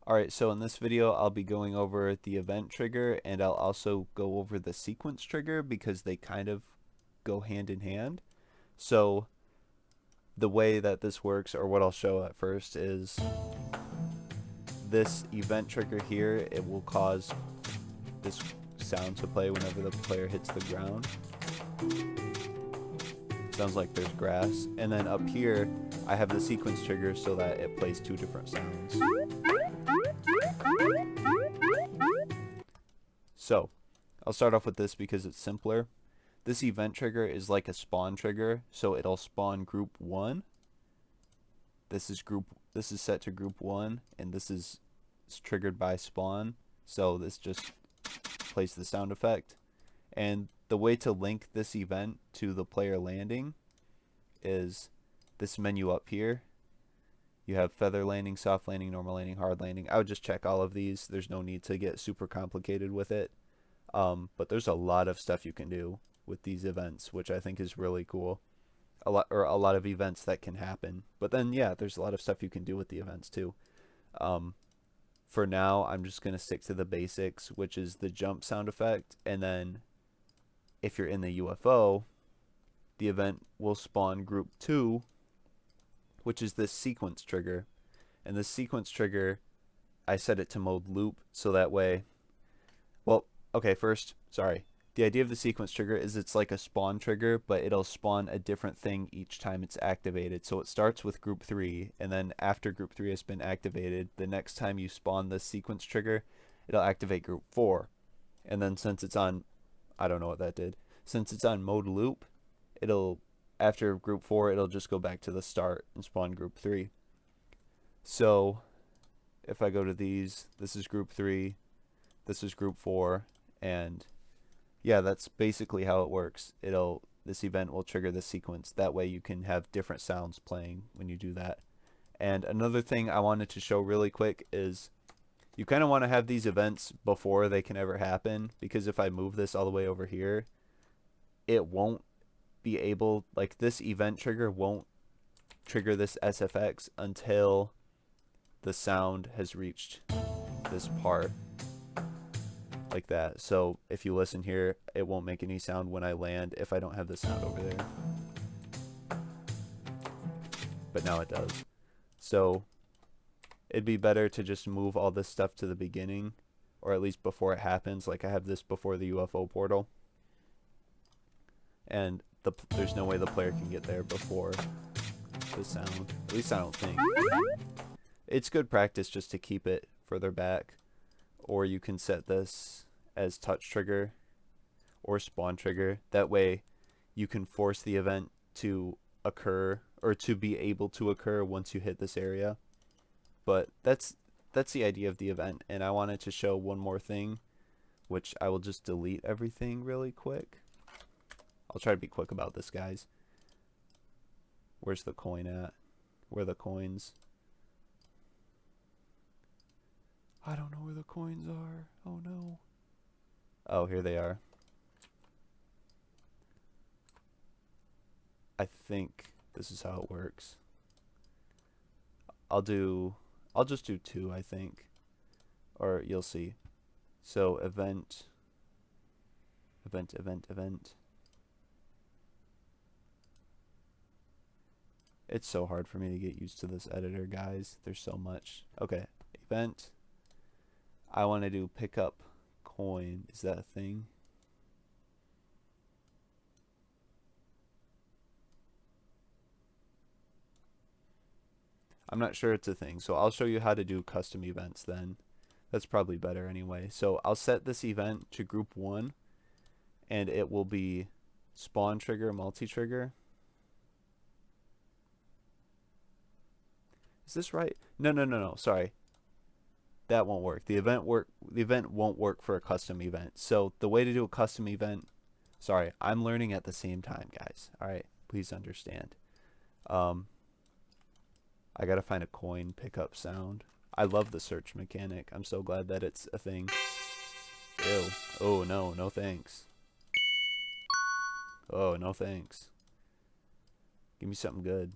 Alright, so in this video I'll be going over the event trigger and I'll also go over the sequence trigger because they kind of go hand in hand. So the way that this works, or what I'll show at first, is this event trigger here, it will cause this sound to play whenever the player hits the ground. Sounds like there's grass. And then up here I have the sequence trigger so that it plays two different sounds. So I'll start off with this because it's simpler. This event trigger is like a spawn trigger, so it'll spawn group 1. This is set to group 1, and this is triggered by spawn, so this just plays the sound effect. And the way to link this event to the player landing is this menu up here. You have feather landing, soft landing, normal landing, hard landing. I would just check all of these. There's no need to get super complicated with it. But there's a lot of stuff you can do with these events, which I think is really cool. A lot of events that can happen. But then, yeah, there's a lot of stuff you can do with the events too. For now, I'm just going to stick to the basics, which is the jump sound effect. And then if you're in the UFO, the event will spawn group 2, which is this sequence trigger. And this sequence trigger, I set it to mode loop, so that way, well, okay, first, sorry. The idea of the sequence trigger is it's like a spawn trigger, but it'll spawn a different thing each time it's activated. So it starts with group 3, and then after group 3 has been activated, the next time you spawn the sequence trigger, it'll activate group 4. And then since it's on, I don't know what that did. Since it's on mode loop, it'll, after group 4, it'll just go back to the start and spawn group 3. So if I go to these, this is group 3, this is group 4, and yeah, that's basically how it works. This event will trigger the sequence. That way you can have different sounds playing when you do that. And another thing I wanted to show really quick is you kind of want to have these events before they can ever happen, because if I move this all the way over here, it won't be able, like, this event trigger won't trigger this SFX until the sound has reached this part, like that. So if you listen here, it won't make any sound when I land if I don't have the sound over there. But now it does. So it'd be better to just move all this stuff to the beginning, or at least before it happens. Like I have this before the UFO portal. And there's no way the player can get there before the sound. At least I don't think. It's good practice just to keep it further back. Or you can set this as touch trigger or spawn trigger. That way you can force the event to occur, or to be able to occur once you hit this area. But that's the idea of the event. And I wanted to show one more thing, which I will just delete everything really quick. I'll try to be quick about this, guys. Where's the coin at? Where are the coins? I don't know where the coins are. Oh no. Oh, here they are. I think this is how it works. I'll just do 2, I think. Or you'll see. So event. It's so hard for me to get used to this editor, guys. There's so much. Okay, event. I want to do pick up coin. Is that a thing? I'm not sure it's a thing, so I'll show you how to do custom events then. That's probably better anyway. So I'll set this event to group 1, and it will be spawn trigger, multi-trigger. Is this right? No, sorry. That won't work. The event won't work for a custom event. So the way to do a custom event, sorry, I'm learning at the same time, guys. All right, please understand. I gotta find a coin pickup sound. I love the search mechanic. I'm so glad that it's a thing. Ew. Oh no, no thanks. Oh, no thanks. Give me something good.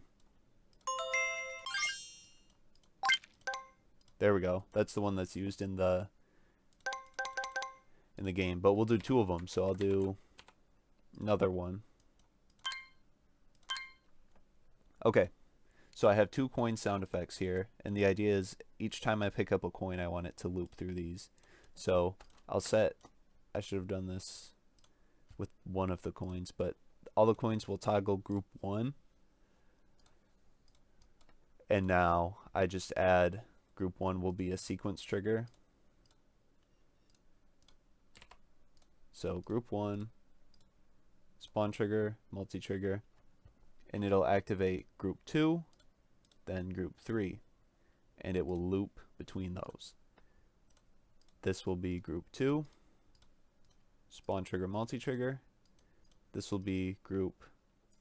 There we go. That's the one that's used in the game, but we'll do 2 of them. So I'll do another one. Okay. So I have 2 coin sound effects here, and the idea is each time I pick up a coin, I want it to loop through these. So I'll set, I should have done this with one of the coins, but all the coins will toggle group 1. And now I just add group 1 will be a sequence trigger. So group 1, spawn trigger, multi-trigger, and it'll activate group 2, then group 3, and it will loop between those. This will be group 2, spawn trigger, multi-trigger. This will be group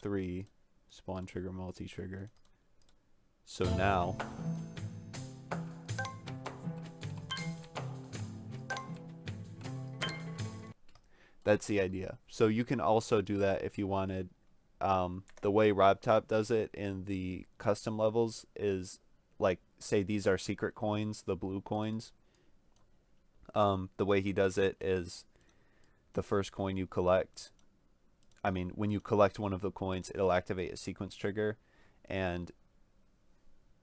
3, spawn trigger, multi-trigger. So now that's the idea. So you can also do that if you wanted. The way RobTop does it in the custom levels is like, say these are secret coins, the blue coins. The way he does it is the first coin you collect, when you collect one of the coins, it'll activate a sequence trigger, and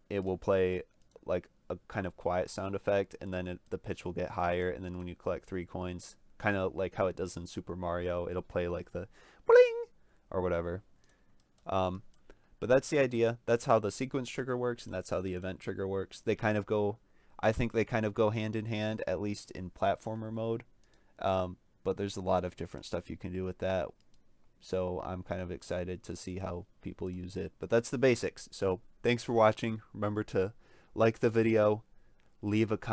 it will play like a kind of quiet sound effect, and then the pitch will get higher, and then when you collect 3 coins, kind of like how it does in Super Mario, it'll play like the bling or whatever. But that's the idea. That's how the sequence trigger works, and that's how the event trigger works. They kind of go, I think they kind of go hand in hand, at least in platformer mode. But there's a lot of different stuff you can do with that. So I'm kind of excited to see how people use it. But that's the basics. So thanks for watching. Remember to like the video, leave a comment.